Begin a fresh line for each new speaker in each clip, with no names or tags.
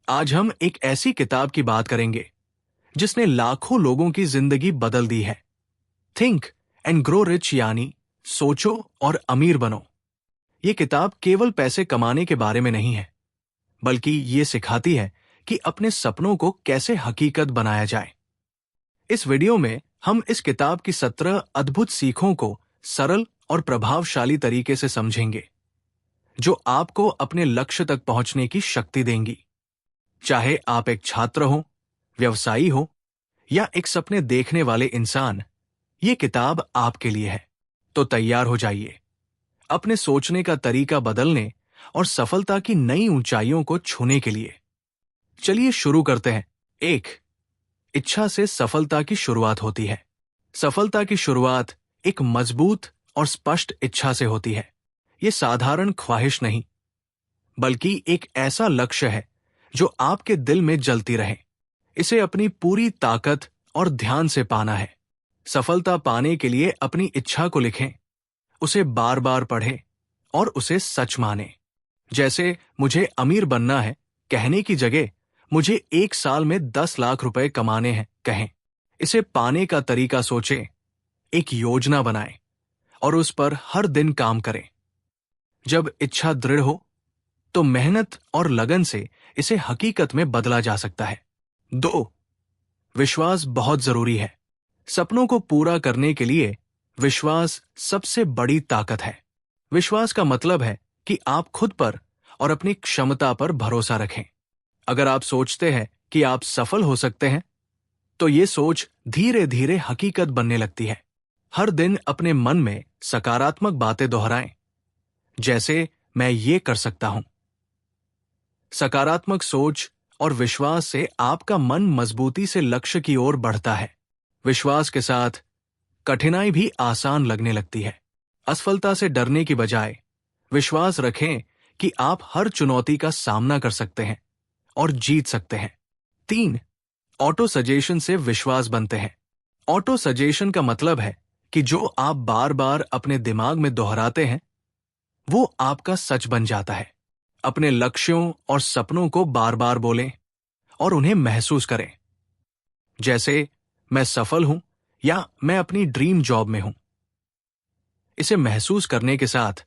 आज हम एक ऐसी किताब की बात करेंगे जिसने लाखों लोगों की जिंदगी बदल दी है। थिंक एंड ग्रो रिच, यानी सोचो और अमीर बनो। ये किताब केवल पैसे कमाने के बारे में नहीं है, बल्कि ये सिखाती है कि अपने सपनों को कैसे हकीकत बनाया जाए। इस वीडियो में हम इस किताब की 17 अद्भुत सीखों को सरल और प्रभावशाली तरीके से समझेंगे, जो आपको अपने लक्ष्य तक पहुंचने की शक्ति देंगी। चाहे आप एक छात्र हो, व्यवसायी हो या एक सपने देखने वाले इंसान, ये किताब आपके लिए है। तो तैयार हो जाइए अपने सोचने का तरीका बदलने और सफलता की नई ऊंचाइयों को छूने के लिए। चलिए शुरू करते हैं। 1. इच्छा से सफलता की शुरुआत होती है। सफलता की शुरुआत एक मजबूत और स्पष्ट इच्छा से होती है। ये साधारण ख्वाहिश नहीं, बल्कि एक ऐसा लक्ष्य है जो आपके दिल में जलती रहे। इसे अपनी पूरी ताकत और ध्यान से पाना है। सफलता पाने के लिए अपनी इच्छा को लिखें, उसे बार बार पढ़ें और उसे सच मानें। जैसे मुझे अमीर बनना है कहने की जगह मुझे 1 साल में 10 लाख रुपए कमाने हैं कहें। इसे पाने का तरीका सोचें, एक योजना बनाएं और उस पर हर दिन काम करें। जब इच्छा दृढ़ हो तो मेहनत और लगन से इसे हकीकत में बदला जा सकता है। 2. विश्वास बहुत जरूरी है। सपनों को पूरा करने के लिए विश्वास सबसे बड़ी ताकत है। विश्वास का मतलब है कि आप खुद पर और अपनी क्षमता पर भरोसा रखें। अगर आप सोचते हैं कि आप सफल हो सकते हैं, तो ये सोच धीरे धीरे हकीकत बनने लगती है। हर दिन अपने मन में सकारात्मक बातें दोहराएं, जैसे मैं ये कर सकता हूं। सकारात्मक सोच और विश्वास से आपका मन मजबूती से लक्ष्य की ओर बढ़ता है। विश्वास के साथ कठिनाई भी आसान लगने लगती है। असफलता से डरने की बजाय विश्वास रखें कि आप हर चुनौती का सामना कर सकते हैं और जीत सकते हैं। 3. ऑटो सजेशन से विश्वास बनते हैं। ऑटो सजेशन का मतलब है कि जो आप बार बार अपने दिमाग में दोहराते हैं, वो आपका सच बन जाता है। अपने लक्ष्यों और सपनों को बार बार बोलें और उन्हें महसूस करें, जैसे मैं सफल हूं या मैं अपनी ड्रीम जॉब में हूं। इसे महसूस करने के साथ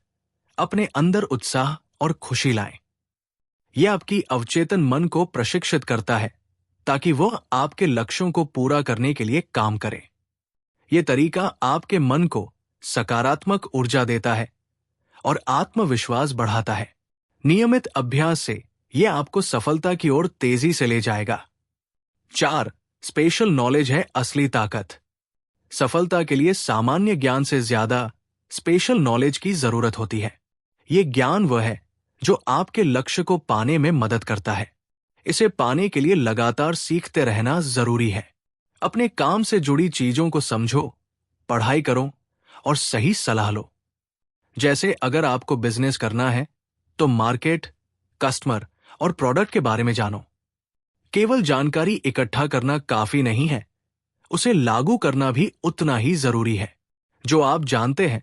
अपने अंदर उत्साह और खुशी लाएं। यह आपकी अवचेतन मन को प्रशिक्षित करता है ताकि वह आपके लक्ष्यों को पूरा करने के लिए काम करे। यह तरीका आपके मन को सकारात्मक ऊर्जा देता है और आत्मविश्वास बढ़ाता है। नियमित अभ्यास से यह आपको सफलता की ओर तेजी से ले जाएगा। 4. स्पेशल नॉलेज है असली ताकत। सफलता के लिए सामान्य ज्ञान से ज्यादा स्पेशल नॉलेज की जरूरत होती है। यह ज्ञान वह है जो आपके लक्ष्य को पाने में मदद करता है। इसे पाने के लिए लगातार सीखते रहना जरूरी है। अपने काम से जुड़ी चीजों को समझो, पढ़ाई करो और सही सलाह लो। जैसे अगर आपको बिजनेस करना है तो मार्केट, कस्टमर और प्रोडक्ट के बारे में जानो। केवल जानकारी इकट्ठा करना काफी नहीं है, उसे लागू करना भी उतना ही जरूरी है। जो आप जानते हैं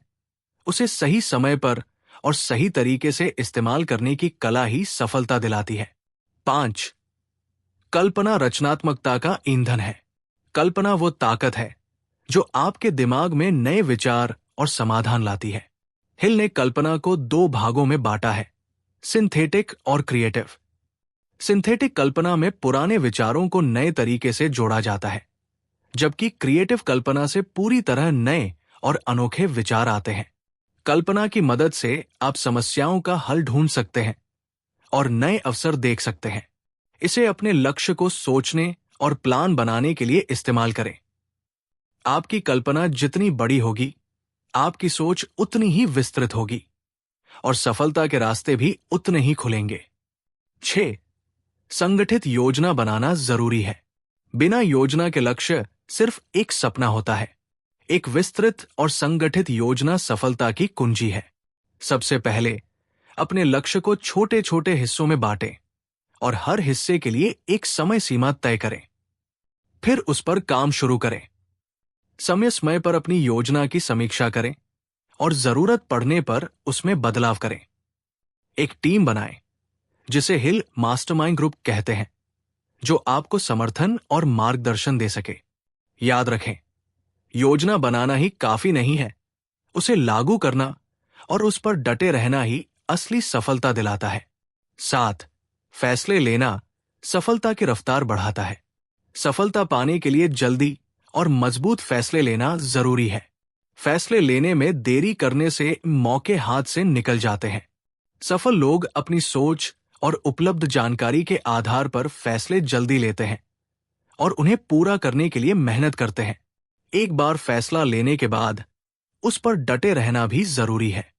उसे सही समय पर और सही तरीके से इस्तेमाल करने की कला ही सफलता दिलाती है। 5. कल्पना रचनात्मकता का ईंधन है। कल्पना वो ताकत है जो आपके दिमाग में नए विचार और समाधान लाती है। हिल ने कल्पना को 2 भागों में बांटा है, सिंथेटिक और क्रिएटिव। सिंथेटिक कल्पना में पुराने विचारों को नए तरीके से जोड़ा जाता है, जबकि क्रिएटिव कल्पना से पूरी तरह नए और अनोखे विचार आते हैं। कल्पना की मदद से आप समस्याओं का हल ढूंढ सकते हैं और नए अवसर देख सकते हैं। इसे अपने लक्ष्य को सोचने और प्लान बनाने के लिए इस्तेमाल करें। आपकी कल्पना जितनी बड़ी होगी, आपकी सोच उतनी ही विस्तृत होगी और सफलता के रास्ते भी उतने ही खुलेंगे। 6. संगठित योजना बनाना जरूरी है। बिना योजना के लक्ष्य सिर्फ एक सपना होता है। एक विस्तृत और संगठित योजना सफलता की कुंजी है। सबसे पहले अपने लक्ष्य को छोटे छोटे हिस्सों में बांटें और हर हिस्से के लिए एक समय सीमा तय करें। फिर उस पर काम शुरू करें। समय पर अपनी योजना की समीक्षा करें और जरूरत पड़ने पर उसमें बदलाव करें। एक टीम बनाएं जिसे हिल मास्टरमाइंड ग्रुप कहते हैं, जो आपको समर्थन और मार्गदर्शन दे सके। याद रखें, योजना बनाना ही काफी नहीं है, उसे लागू करना और उस पर डटे रहना ही असली सफलता दिलाता है। 7. फैसले लेना सफलता की रफ्तार बढ़ाता है। सफलता पाने के लिए जल्दी और मजबूत फैसले लेना जरूरी है। फैसले लेने में देरी करने से मौके हाथ से निकल जाते हैं। सफल लोग अपनी सोच और उपलब्ध जानकारी के आधार पर फैसले जल्दी लेते हैं और उन्हें पूरा करने के लिए मेहनत करते हैं। एक बार फैसला लेने के बाद उस पर डटे रहना भी जरूरी है।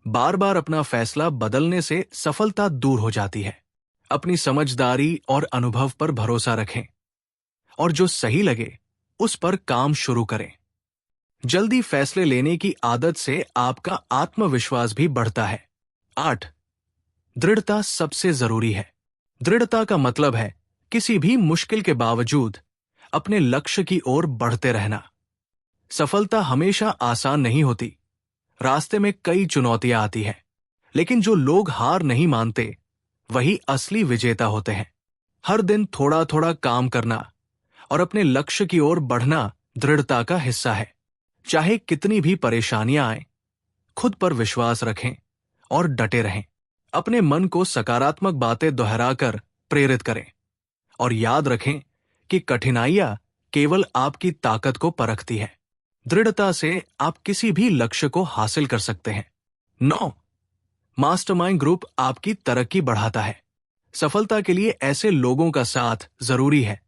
बार बार अपना फैसला बदलने से सफलता दूर हो जाती है। अपनी समझदारी और अनुभव पर भरोसा रखें और जो सही लगे उस पर काम शुरू करें। जल्दी फैसले लेने की आदत से आपका आत्मविश्वास भी बढ़ता है। 8. दृढ़ता सबसे जरूरी है। दृढ़ता का मतलब है किसी भी मुश्किल के बावजूद अपने लक्ष्य की ओर बढ़ते रहना। सफलता हमेशा आसान नहीं होती, रास्ते में कई चुनौतियां आती हैं, लेकिन जो लोग हार नहीं मानते वही असली विजेता होते हैं। हर दिन थोड़ा थोड़ा काम करना और अपने लक्ष्य की ओर बढ़ना दृढ़ता का हिस्सा है। चाहे कितनी भी परेशानियां आए, खुद पर विश्वास रखें और डटे रहें। अपने मन को सकारात्मक बातें दोहराकर प्रेरित करें और याद रखें कि कठिनाइयां केवल आपकी ताकत को परखती है। दृढ़ता से आप किसी भी लक्ष्य को हासिल कर सकते हैं। 9. मास्टरमाइंड ग्रुप आपकी तरक्की बढ़ाता है। सफलता के लिए ऐसे लोगों का साथ जरूरी है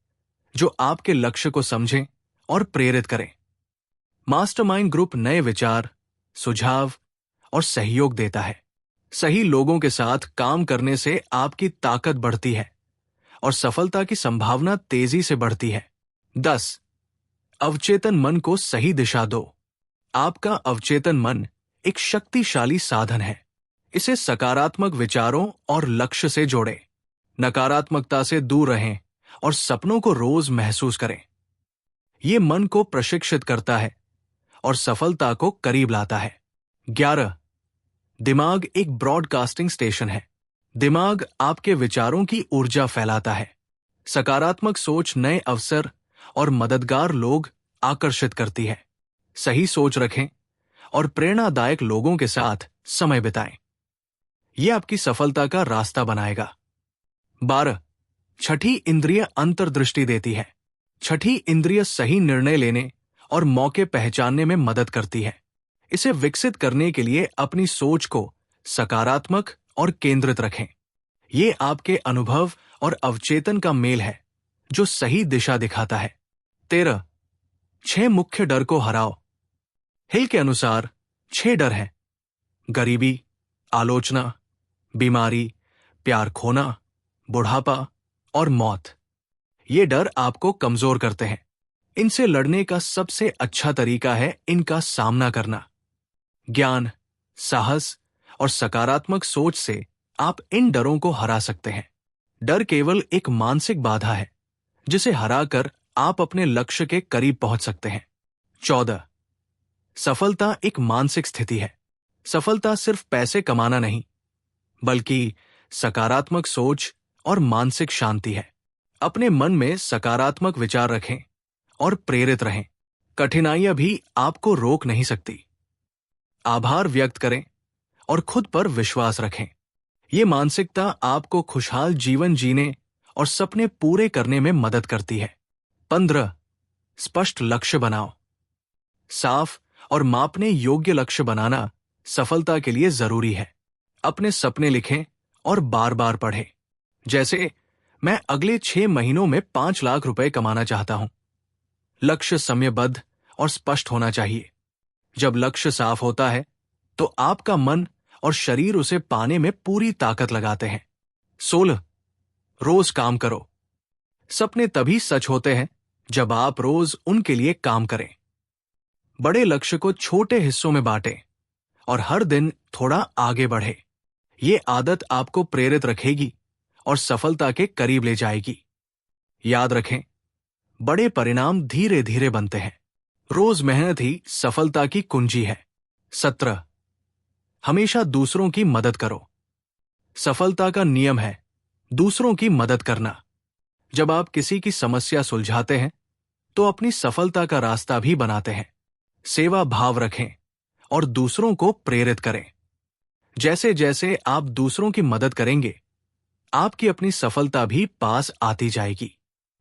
जो आपके लक्ष्य को समझें और प्रेरित करें। मास्टरमाइंड ग्रुप नए विचार, सुझाव और सहयोग देता है। सही लोगों के साथ काम करने से आपकी ताकत बढ़ती है और सफलता की संभावना तेजी से बढ़ती है। 10. अवचेतन मन को सही दिशा दो। आपका अवचेतन मन एक शक्तिशाली साधन है। इसे सकारात्मक विचारों और लक्ष्य से जोड़ें। नकारात्मकता से दूर रहें और सपनों को रोज महसूस करें। यह मन को प्रशिक्षित करता है और सफलता को करीब लाता है। 11. दिमाग एक ब्रॉडकास्टिंग स्टेशन है। दिमाग आपके विचारों की ऊर्जा फैलाता है। सकारात्मक सोच नए अवसर और मददगार लोग आकर्षित करती है। सही सोच रखें और प्रेरणादायक लोगों के साथ समय बिताएं। यह आपकी सफलता का रास्ता बनाएगा। 12. छठी इंद्रिय अंतर्दृष्टि देती है। छठी इंद्रिय सही निर्णय लेने और मौके पहचानने में मदद करती है। इसे विकसित करने के लिए अपनी सोच को सकारात्मक और केंद्रित रखें। ये आपके अनुभव और अवचेतन का मेल है जो सही दिशा दिखाता है। 13. 6 मुख्य डर को हराओ। हिल के अनुसार 6 डर हैं: गरीबी, आलोचना, बीमारी, प्यार खोना, बुढ़ापा और मौत। ये डर आपको कमजोर करते हैं। इनसे लड़ने का सबसे अच्छा तरीका है इनका सामना करना। ज्ञान, साहस और सकारात्मक सोच से आप इन डरों को हरा सकते हैं। डर केवल एक मानसिक बाधा है जिसे हराकर आप अपने लक्ष्य के करीब पहुंच सकते हैं। 14. सफलता एक मानसिक स्थिति है। सफलता सिर्फ पैसे कमाना नहीं, बल्कि सकारात्मक सोच और मानसिक शांति है। अपने मन में सकारात्मक विचार रखें और प्रेरित रहें। कठिनाइयां भी आपको रोक नहीं सकती। आभार व्यक्त करें और खुद पर विश्वास रखें। ये मानसिकता आपको खुशहाल जीवन जीने और सपने पूरे करने में मदद करती है। 15. स्पष्ट लक्ष्य बनाओ। साफ और मापने योग्य लक्ष्य बनाना सफलता के लिए जरूरी है। अपने सपने लिखें और बार बार पढ़ें। जैसे, मैं अगले 6 महीनों में 5 लाख रुपए कमाना चाहता हूं। लक्ष्य समयबद्ध और स्पष्ट होना चाहिए। जब लक्ष्य साफ होता है तो आपका मन और शरीर उसे पाने में पूरी ताकत लगाते हैं। 16. रोज काम करो। सपने तभी सच होते हैं जब आप रोज उनके लिए काम करें। बड़े लक्ष्य को छोटे हिस्सों में बांटें और हर दिन थोड़ा आगे बढ़े। ये आदत आपको प्रेरित रखेगी और सफलता के करीब ले जाएगी। याद रखें, बड़े परिणाम धीरे धीरे बनते हैं। रोज मेहनत ही सफलता की कुंजी है। 17. हमेशा दूसरों की मदद करो। सफलता का नियम है दूसरों की मदद करना। जब आप किसी की समस्या सुलझाते हैं तो अपनी सफलता का रास्ता भी बनाते हैं। सेवा भाव रखें और दूसरों को प्रेरित करें। जैसे जैसे आप दूसरों की मदद करेंगे, आपकी अपनी सफलता भी पास आती जाएगी।